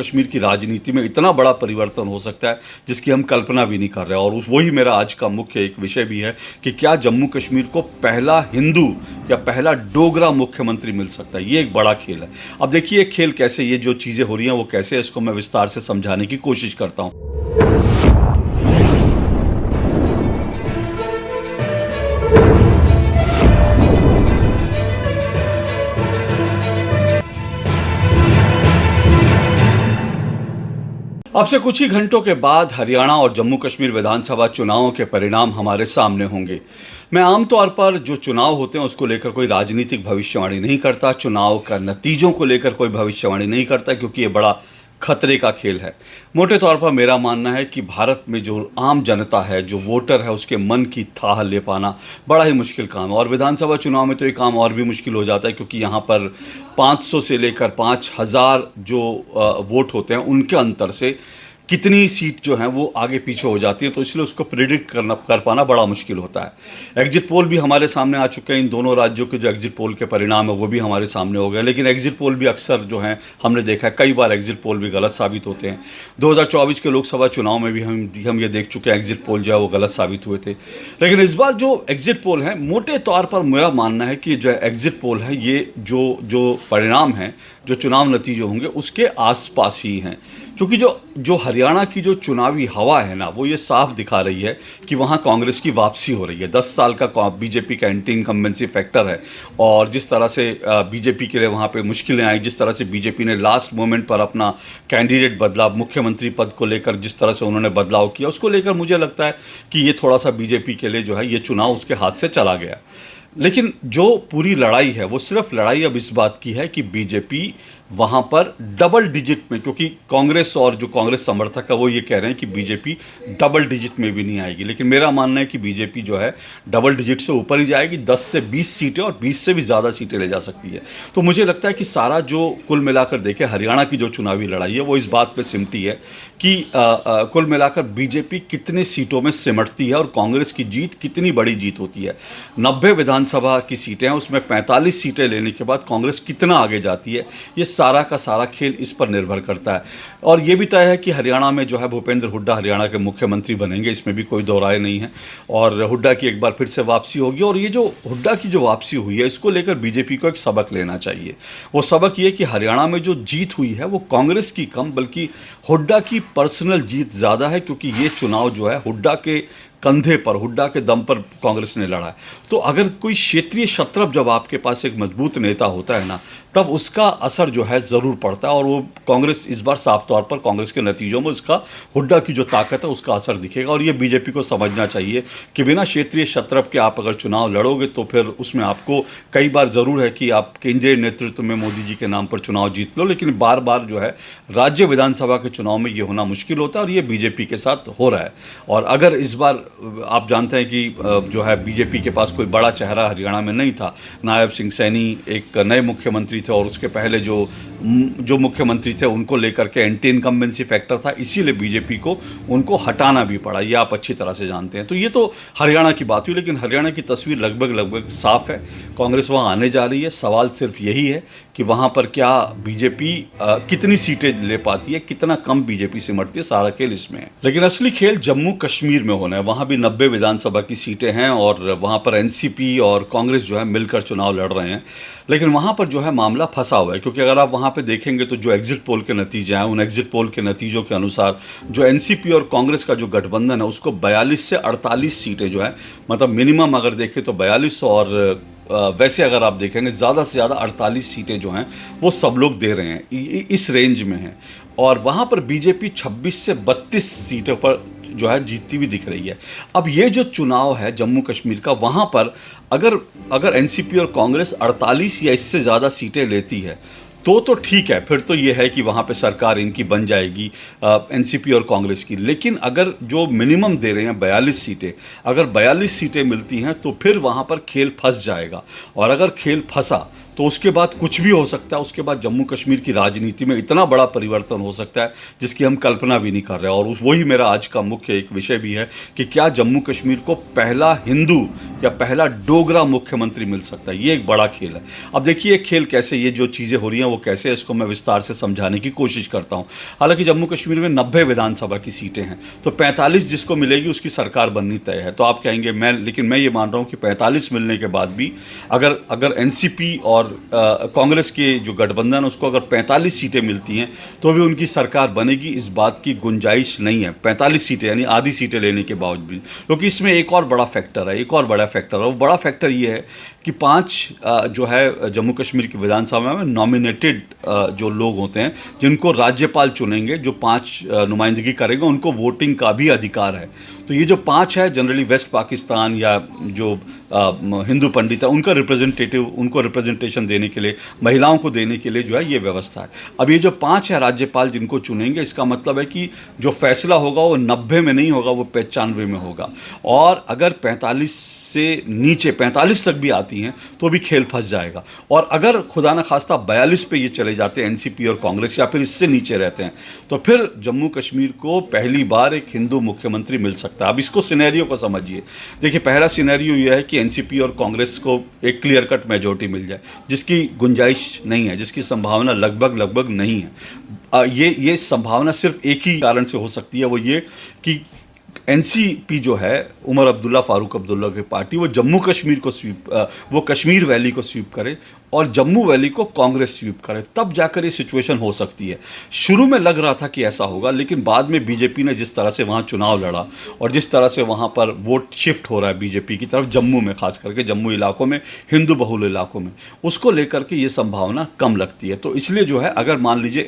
कश्मीर की राजनीति में इतना बड़ा परिवर्तन हो सकता है जिसकी हम कल्पना भी नहीं कर रहे। और वही मेरा आज का मुख्य एक विषय भी है कि क्या जम्मू कश्मीर को पहला हिंदू या पहला डोगरा मुख्यमंत्री मिल सकता है। ये एक बड़ा खेल है। अब देखिए ये खेल कैसे, ये जो चीज़ें हो रही हैं वो कैसे है, इसको मैं विस्तार से समझाने की कोशिश करता हूँ। अब से कुछ ही घंटों के बाद हरियाणा और जम्मू कश्मीर विधानसभा चुनावों के परिणाम हमारे सामने होंगे। मैं आमतौर पर जो चुनाव होते हैं उसको लेकर कोई राजनीतिक भविष्यवाणी नहीं करता, चुनाव का नतीजों को लेकर कोई भविष्यवाणी नहीं करता, क्योंकि ये बड़ा खतरे का खेल है। मोटे तौर पर मेरा मानना है कि भारत में जो आम जनता है, जो वोटर है, उसके मन की थाह ले पाना बड़ा ही मुश्किल काम है। और विधानसभा चुनाव में तो ये काम और भी मुश्किल हो जाता है, क्योंकि यहाँ पर 500 से लेकर 5000 जो वोट होते हैं उनके अंतर से कितनी सीट जो है वो आगे पीछे हो जाती है, तो इसलिए उसको प्रिडिक्ट कर पाना बड़ा मुश्किल होता है। एग्जिट पोल भी हमारे सामने आ चुके हैं। इन दोनों राज्यों के जो एग्जिट पोल के परिणाम है वो भी हमारे सामने हो गए। लेकिन एग्जिट पोल भी अक्सर जो है हमने देखा है, कई बार एग्जिट पोल भी गलत साबित होते हैं। 2024 के लोकसभा चुनाव में भी हम ये देख चुके हैं, एग्जिट पोल जो है वो गलत साबित हुए थे। लेकिन इस बार जो एग्जिट पोल है, मोटे तौर पर मेरा मानना है कि जो एग्जिट पोल है ये जो परिणाम है, जो चुनाव नतीजे होंगे उसके आसपास ही हैं। क्योंकि जो हरियाणा की जो चुनावी हवा है ना, वो ये साफ दिखा रही है कि वहाँ कांग्रेस की वापसी हो रही है। 10 साल का बीजेपी का एंटी इनकम्बेंसी फैक्टर है, और जिस तरह से बीजेपी के लिए वहाँ पे मुश्किलें आई, जिस तरह से बीजेपी ने लास्ट मोमेंट पर अपना कैंडिडेट बदला, मुख्यमंत्री पद को लेकर जिस तरह से उन्होंने बदलाव किया, उसको लेकर मुझे लगता है कि ये थोड़ा सा बीजेपी के लिए जो है ये चुनाव उसके हाथ से चला गया। लेकिन जो पूरी लड़ाई है वो सिर्फ लड़ाई अब इस बात की है कि बीजेपी वहां पर डबल डिजिट में, क्योंकि कांग्रेस और जो कांग्रेस समर्थक है वो ये कह रहे हैं कि बीजेपी डबल डिजिट में भी नहीं आएगी। लेकिन मेरा मानना है कि बीजेपी जो है डबल डिजिट से ऊपर ही जाएगी, 10 से 20 सीटें और 20 से भी ज़्यादा सीटें ले जा सकती है। तो मुझे लगता है कि सारा जो कुल मिलाकर देखें हरियाणा की जो चुनावी लड़ाई है वो इस बात पर सिमटी है कि कुल मिलाकर बीजेपी कितने सीटों में सिमटती है और कांग्रेस की जीत कितनी बड़ी जीत होती है। 90 विधानसभा की सीटें हैं, उसमें 45 सीटें लेने के बाद कांग्रेस कितना आगे जाती है, ये सारा का सारा खेल इस पर निर्भर करता है। और ये भी तय है कि हरियाणा में जो है भूपेंद्र हुड्डा हरियाणा के मुख्यमंत्री बनेंगे, इसमें भी कोई दो राय नहीं है। और हुड्डा की एक बार फिर से वापसी होगी। और ये जो हुड्डा की जो वापसी हुई है, इसको लेकर बीजेपी को एक सबक लेना चाहिए। वो सबक ये कि हरियाणा में जो जीत हुई है वो कांग्रेस की कम बल्कि हुड्डा की पर्सनल जीत ज़्यादा है, क्योंकि ये चुनाव जो है हुड्डा के कंधे पर, हुड्डा के दम पर कांग्रेस ने लड़ा है। तो अगर कोई क्षेत्रीय शत्रप, जब आपके पास एक मजबूत नेता होता है ना, तब उसका असर जो है ज़रूर पड़ता है। और वो कांग्रेस इस बार साफ तौर पर कांग्रेस के नतीजों में उसका हुड्डा की जो ताकत है उसका असर दिखेगा। और ये बीजेपी को समझना चाहिए कि बिना क्षेत्रीय शत्रप के आप अगर चुनाव लड़ोगे तो फिर उसमें आपको कई बार ज़रूर है कि आप केंद्रीय नेतृत्व में मोदी जी के नाम पर चुनाव जीत लो, लेकिन बार बार जो है राज्य विधानसभा के चुनाव में ये होना मुश्किल होता है। और ये बीजेपी के साथ हो रहा है। और अगर इस बार आप जानते हैं कि जो है बीजेपी के पास कोई बड़ा चेहरा हरियाणा में नहीं था। नायब सिंह सैनी एक नए मुख्यमंत्री थे, और उसके पहले जो मुख्यमंत्री थे उनको लेकर के एंटी इनकम्बेंसी फैक्टर था, इसीलिए बीजेपी को उनको हटाना भी पड़ा। ये आप अच्छी तरह से जानते हैं। तो ये तो हरियाणा की बात हुई, लेकिन हरियाणा की तस्वीर लगभग साफ है। कांग्रेस वहाँ आने जा रही है। सवाल सिर्फ यही है कि वहाँ पर क्या बीजेपी कितनी सीटें ले पाती है, कितना कम बीजेपी सिमटती है, सारा खेल इसमें है। लेकिन असली खेल जम्मू कश्मीर में होना है। वहाँ भी 90 विधानसभा की सीटें हैं और वहाँ पर एनसीपी और कांग्रेस जो है मिलकर चुनाव लड़ रहे हैं। लेकिन वहाँ पर जो है मामला फंसा हुआ है, क्योंकि अगर आप वहाँ पे देखेंगे तो जो एग्जिट पोल के नतीजे हैं, उन एग्जिट पोल के नतीजों के अनुसार जो एनसीपी और कांग्रेस का जो गठबंधन है उसको 42 से 48 सीटें जो है, मतलब मिनिमम अगर देखें तो 42, और वैसे अगर आप देखेंगे ज़्यादा से ज़्यादा 48 सीटें जो हैं वो सब लोग दे रहे हैं, इस रेंज में हैं। और वहाँ पर बीजेपी 26 से 32 सीटों पर जो है जीतती हुई दिख रही है। अब ये जो चुनाव है जम्मू कश्मीर का, वहाँ पर अगर एनसीपी और कांग्रेस 48 या इससे ज़्यादा सीटें लेती है तो ठीक है, फिर तो ये है कि वहाँ पे सरकार इनकी बन जाएगी, एनसीपी और कांग्रेस की। लेकिन अगर जो मिनिमम दे रहे हैं 42 सीटें, अगर 42 सीटें मिलती हैं तो फिर वहाँ पर खेल फंस जाएगा। और अगर खेल फंसा तो उसके बाद कुछ भी हो सकता है। उसके बाद जम्मू कश्मीर की राजनीति में इतना बड़ा परिवर्तन हो सकता है जिसकी हम कल्पना भी नहीं कर रहे। और वही मेरा आज का मुख्य एक विषय भी है कि क्या जम्मू कश्मीर को पहला हिंदू या पहला डोगरा मुख्यमंत्री मिल सकता है। ये एक बड़ा खेल है। अब देखिए खेल कैसे, ये जो चीज़ें हो रही हैं वो कैसे है, इसको मैं विस्तार से समझाने की कोशिश करता हूँ। हालांकि जम्मू कश्मीर में 90 विधानसभा की सीटें हैं, तो 45 जिसको मिलेगी उसकी सरकार बननी तय है। तो आप कहेंगे लेकिन मैं ये मान रहा हूँ कि 45 मिलने के बाद भी अगर एनसीपी और कांग्रेस के जो गठबंधन है उसको अगर 45 सीटें मिलती हैं तो भी उनकी सरकार बनेगी, इस बात की गुंजाइश नहीं है। 45 सीटें यानी आधी सीटें लेने के बावजूद, क्योंकि इसमें एक और बड़ा फैक्टर है, एक और बड़ा फैक्टर है। वो बड़ा फैक्टर ये है कि 5 जो है जम्मू कश्मीर की विधानसभा में नॉमिनेटेड जो लोग होते हैं जिनको राज्यपाल चुनेंगे, जो 5 नुमाइंदगी करेंगे, उनको वोटिंग का भी अधिकार है। तो ये जो 5 है जनरली वेस्ट पाकिस्तान या जो हिंदू पंडित है उनको रिप्रेजेंटेशन देने के लिए, महिलाओं को देने के लिए जो है ये व्यवस्था है। अब ये जो 5 है राज्यपाल जिनको चुनेंगे, इसका मतलब है कि जो फैसला होगा वो 90 में नहीं होगा, वो 95 में होगा। और अगर 45 से नीचे 45 तक भी आती हैं तो भी खेल फंस जाएगा। और अगर खुदा न खास्ता 42 पे ये चले जाते हैं एनसीपी और कांग्रेस, या फिर इससे नीचे रहते हैं, तो फिर जम्मू कश्मीर को पहली बार एक हिंदू मुख्यमंत्री मिल सकता है। अब इसको सिनेरियो को समझिए। देखिए पहला सिनेरियो यह है कि एनसीपी और कांग्रेस को एक क्लियर कट मेजोरिटी मिल जाए, जिसकी गुंजाइश नहीं है, जिसकी संभावना लगभग नहीं है। ये संभावना सिर्फ एक ही कारण से हो सकती है, वो ये कि एनसीपी जो है उमर अब्दुल्ला फारूक अब्दुल्ला की पार्टी, वो जम्मू कश्मीर को वो कश्मीर वैली को स्वीप करे और जम्मू वैली को कांग्रेस स्वीप करे, तब जाकर ये सिचुएशन हो सकती है। शुरू में लग रहा था कि ऐसा होगा, लेकिन बाद में बीजेपी ने जिस तरह से वहाँ चुनाव लड़ा और जिस तरह से वहाँ पर वोट शिफ्ट हो रहा है बीजेपी की तरफ, जम्मू में, खास करके जम्मू इलाकों में, हिंदू बहुल इलाकों में, उसको लेकर के ये संभावना कम लगती है। तो इसलिए जो है, अगर मान लीजिए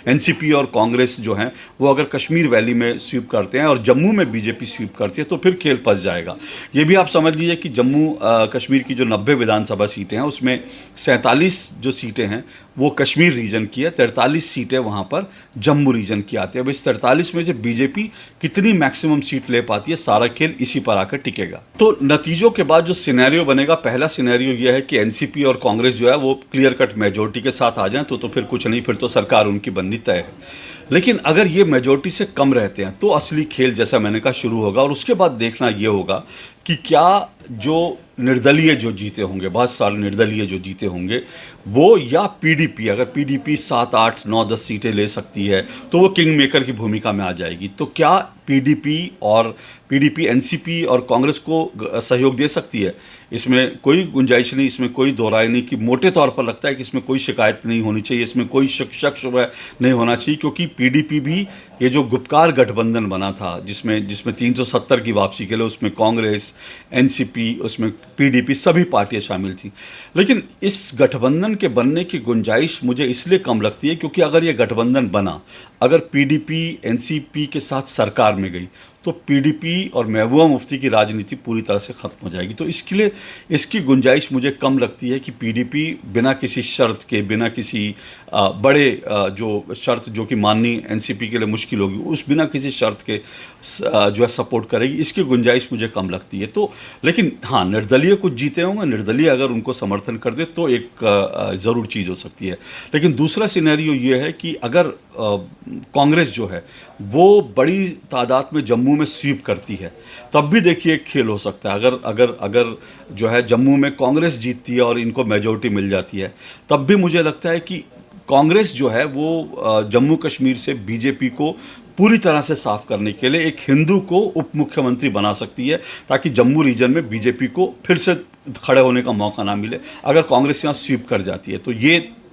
एनसीपी और कांग्रेस जो हैं वो अगर कश्मीर वैली में स्वीप करते हैं और जम्मू में बीजेपी स्वीप करती है, तो फिर खेल फंस जाएगा। ये भी आप समझ लीजिए कि जम्मू कश्मीर की जो 90 विधानसभा सीटें हैं उसमें 47 जो सीटें हैं वो कश्मीर रीजन की है, 43 सीटें वहाँ पर जम्मू रीजन की आती है। अब इस 43 में से बीजेपी कितनी मैक्सिमम सीट ले पाती है, सारा खेल इसी पर आकर टिकेगा। तो नतीजों के बाद जो सिनेरियो बनेगा, पहला सिनेरियो यह है कि एनसीपी और कांग्रेस जो है वो क्लियर कट मेजोरिटी के साथ आ जाएं, तो फिर कुछ नहीं, फिर तो सरकार उनकी बननी तय है। लेकिन अगर ये मेजोरिटी से कम रहते हैं तो असली खेल, जैसा मैंने कहा, शुरू होगा। और उसके बाद देखना ये होगा कि क्या जो निर्दलीय जो जीते होंगे, बहुत सारे निर्दलीय जो जीते होंगे, वो या पीडीपी, अगर पीडीपी 7, 8, 9, 10 सीटें ले सकती है तो वो किंग मेकर की भूमिका में आ जाएगी। तो क्या पीडीपी एनसीपी और कांग्रेस को सहयोग दे सकती है? इसमें कोई गुंजाइश नहीं, इसमें कोई दो राय नहीं, कि मोटे तौर पर लगता है कि इसमें कोई शिकायत नहीं होनी चाहिए, इसमें कोई शक नहीं होना चाहिए, क्योंकि पीडीपी भी ये जो गुपकार गठबंधन बना था जिसमें 370 की वापसी के लिए, उसमें कांग्रेस, एनसीपी, उसमें पीडीपी, सभी पार्टियां शामिल थी। लेकिन इस गठबंधन के बनने की गुंजाइश मुझे इसलिए कम लगती है क्योंकि अगर ये गठबंधन बना, अगर पीडीपी एनसीपी के साथ सरकार में गई, तो पीडीपी और महबूबा मुफ्ती की राजनीति पूरी तरह से खत्म हो जाएगी। तो इसके लिए इसकी गुंजाइश मुझे कम लगती है कि पीडीपी बिना किसी शर्त के, बिना किसी बड़े जो शर्त जो कि माननी एनसीपी के लिए मुश्किल होगी, उस बिना किसी शर्त के जो है सपोर्ट करेगी, इसकी गुंजाइश मुझे कम लगती है। तो लेकिन हाँ, निर्दलीय कुछ जीते होंगे, निर्दलीय अगर उनको समर्थन कर दे तो एक ज़रूर चीज़ हो सकती है। लेकिन दूसरा सिनेरियो ये है कि अगर कांग्रेस जो है वो बड़ी तादाद में जम्मू में स्वीप करती है, तब भी देखिए एक खेल हो सकता है। अगर जो है जम्मू में कांग्रेस जीतती है और इनको मेजोरिटी मिल जाती है, तब भी मुझे लगता है कि कांग्रेस जो है वो जम्मू कश्मीर से बीजेपी को पूरी तरह से साफ करने के लिए एक हिंदू को उप मुख्यमंत्री बना सकती है, ताकि जम्मू रीजन में बीजेपी को फिर से खड़े होने का मौका ना मिले। अगर कांग्रेस यहाँ स्वीप कर जाती है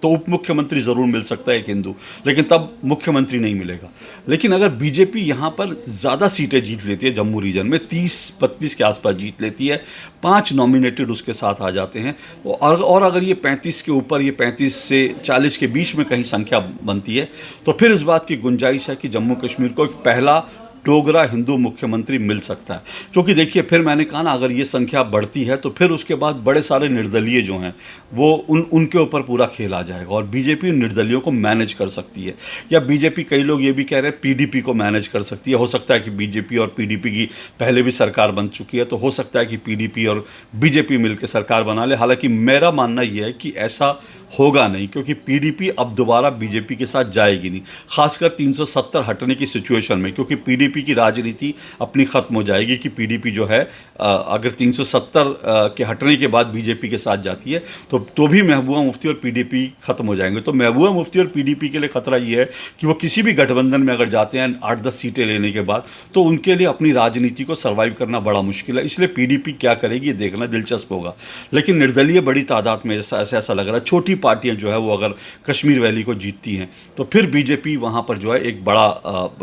तो उप मुख्यमंत्री जरूर मिल सकता है एक हिंदू, लेकिन तब मुख्यमंत्री नहीं मिलेगा। लेकिन अगर बीजेपी यहाँ पर ज़्यादा सीटें जीत लेती है, जम्मू रीजन में 30-32 के आसपास जीत लेती है, 5 नॉमिनेटेड उसके साथ आ जाते हैं, और अगर ये 35 के ऊपर, ये 35 से 40 के बीच में कहीं संख्या बनती है, तो फिर इस बात की गुंजाइश है कि जम्मू कश्मीर को एक पहला डोगरा हिंदू मुख्यमंत्री मिल सकता है। क्योंकि देखिए, फिर मैंने कहा ना, अगर ये संख्या बढ़ती है तो फिर उसके बाद बड़े सारे निर्दलीय जो हैं वो उनके ऊपर पूरा खेल आ जाएगा और बीजेपी निर्दलियों को मैनेज कर सकती है। या बीजेपी, कई लोग ये भी कह रहे हैं, पीडीपी को मैनेज कर सकती है। हो सकता है कि बीजेपी और पीडीपी की पहले भी सरकार बन चुकी है, तो हो सकता है कि पीडीपी और बीजेपी मिलकर सरकार बना ले। हालांकि मेरा मानना यह है कि ऐसा होगा नहीं, क्योंकि पीडीपी अब दोबारा बीजेपी के साथ जाएगी नहीं, खासकर 370 हटने की सिचुएशन में, क्योंकि पीडीपी की राजनीति अपनी खत्म हो जाएगी कि पीडीपी जो है अगर 370 के हटने के बाद बीजेपी के साथ जाती है तो भी महबूबा मुफ्ती और पीडीपी खत्म हो जाएंगे। तो महबूबा मुफ्ती और पीडीपी के लिए खतरा ये है कि वो किसी भी गठबंधन में अगर जाते हैं 8-10 सीटें लेने के बाद, तो उनके लिए अपनी राजनीति को सर्वाइव करना बड़ा मुश्किल है। इसलिए पीडीपी क्या करेगी ये देखना दिलचस्प होगा। लेकिन निर्दलीय बड़ी तादाद में ऐसा लग रहा है, छोटी पार्टियां जो है वो अगर कश्मीर वैली को जीतती हैं तो फिर बीजेपी वहां पर जो है एक बड़ा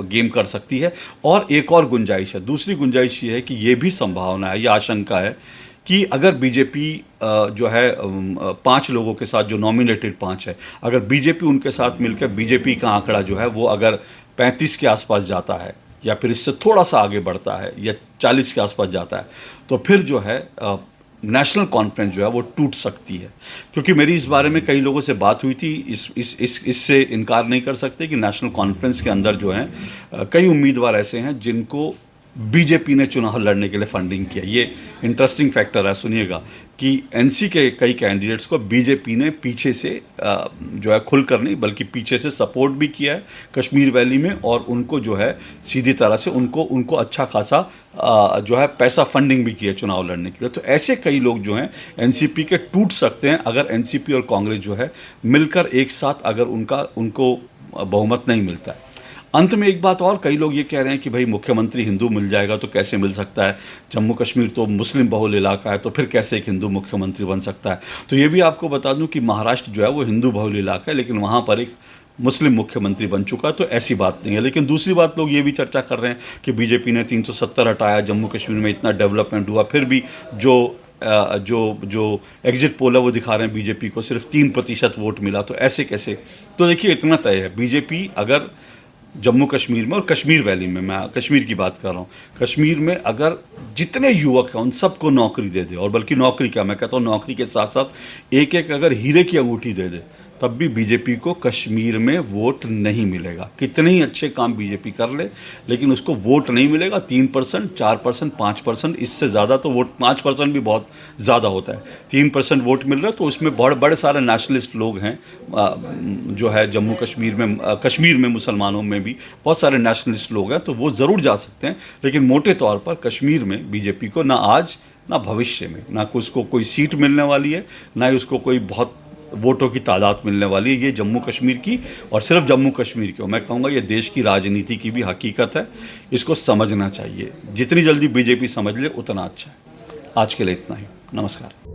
गेम कर सकती है। और एक और गुंजाइश है, दूसरी गुंजाइश ये है कि ये भी संभावना है, ये आशंका है कि अगर बीजेपी जो है 5 लोगों के साथ, जो नॉमिनेटेड 5 है, अगर बीजेपी उनके साथ मिलकर बीजेपी का आंकड़ा जो है वो अगर 35 के आसपास जाता है या फिर इससे थोड़ा सा आगे बढ़ता है या 40 के आसपास जाता है, तो फिर जो है नेशनल कॉन्फ्रेंस जो है वो टूट सकती है। क्योंकि मेरी इस बारे में कई लोगों से बात हुई थी, इससे इनकार नहीं कर सकते कि नेशनल कॉन्फ्रेंस के अंदर जो है कई उम्मीदवार ऐसे हैं जिनको बीजेपी ने चुनाव लड़ने के लिए फंडिंग किया। ये इंटरेस्टिंग फैक्टर है, सुनिएगा, कि एनसी के कई कैंडिडेट्स को बीजेपी ने पीछे से जो है खुलकर नहीं बल्कि पीछे से सपोर्ट भी किया है कश्मीर वैली में, और उनको जो है सीधी तरह से उनको अच्छा खासा जो है पैसा फंडिंग भी किया चुनाव लड़ने के लिए। तो ऐसे कई लोग जो हैं एनसीपी के टूट सकते हैं अगर एनसीपी और कांग्रेस जो है मिलकर एक साथ अगर उनको बहुमत नहीं मिलता है। अंत में एक बात और, कई लोग ये कह रहे हैं कि भाई मुख्यमंत्री हिंदू मिल जाएगा तो कैसे मिल सकता है, जम्मू कश्मीर तो मुस्लिम बहुल इलाका है, तो फिर कैसे एक हिंदू मुख्यमंत्री बन सकता है। तो ये भी आपको बता दूं कि महाराष्ट्र जो है वो हिंदू बहुल इलाका है, लेकिन वहाँ पर एक मुस्लिम मुख्यमंत्री बन चुका है, तो ऐसी बात नहीं है। लेकिन दूसरी बात, लोग ये भी चर्चा कर रहे हैं कि बीजेपी ने 370 हटाया, जम्मू कश्मीर में इतना डेवलपमेंट हुआ, फिर भी जो एग्जिट पोल है वो दिखा रहे हैं बीजेपी को सिर्फ 3% वोट मिला, तो ऐसे कैसे। तो देखिए, इतना तय है, बीजेपी अगर जम्मू कश्मीर में और कश्मीर वैली में, मैं कश्मीर की बात कर रहा हूँ, कश्मीर में अगर जितने युवक हैं उन सबको नौकरी दे दे, और बल्कि नौकरी क्या, मैं कहता हूँ नौकरी के साथ साथ एक एक अगर हीरे की अंगूठी दे दे, तब भी बीजेपी को कश्मीर में वोट नहीं मिलेगा। कितने ही अच्छे काम बीजेपी कर ले, लेकिन उसको वोट नहीं मिलेगा। 3%, 4%, 5%, इससे ज़्यादा तो वोट, 5% भी बहुत ज़्यादा होता है। 3% वोट मिल रहा है, तो उसमें बड़े सारे नेशनलिस्ट लोग हैं जो है जम्मू कश्मीर में मुसलमानों में भी बहुत सारे नेशनलिस्ट लोग हैं, तो वो ज़रूर जा सकते हैं। लेकिन मोटे तौर पर कश्मीर में बीजेपी को ना आज ना भविष्य में ना उसको कोई सीट मिलने वाली है, ना ही उसको कोई बहुत वोटों की तादाद मिलने वाली है। ये जम्मू कश्मीर की, और सिर्फ जम्मू कश्मीर की, मैं कहूँगा ये देश की राजनीति की भी हकीकत है। इसको समझना चाहिए, जितनी जल्दी बीजेपी समझ ले उतना अच्छा है। आज के लिए इतना ही, नमस्कार।